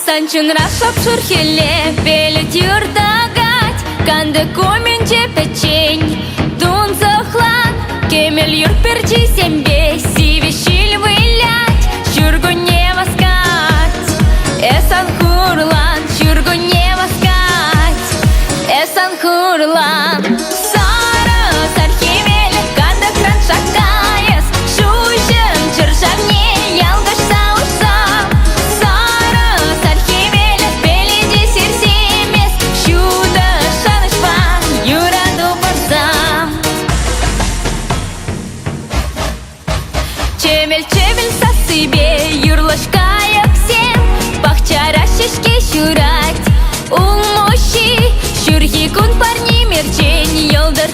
Санчун рашап шурхеле белет юрдагать, канды коменче печень дун захлан, кемел юр перчи сембе сивищил вылять, чургу не воскать, эсан хурлан, чургу не воскать, эсан хурлан. Чемель сасыбе юрлашкая всем, пахчара шишке щурать улмощи, щурги кун парни мерчень, елдыр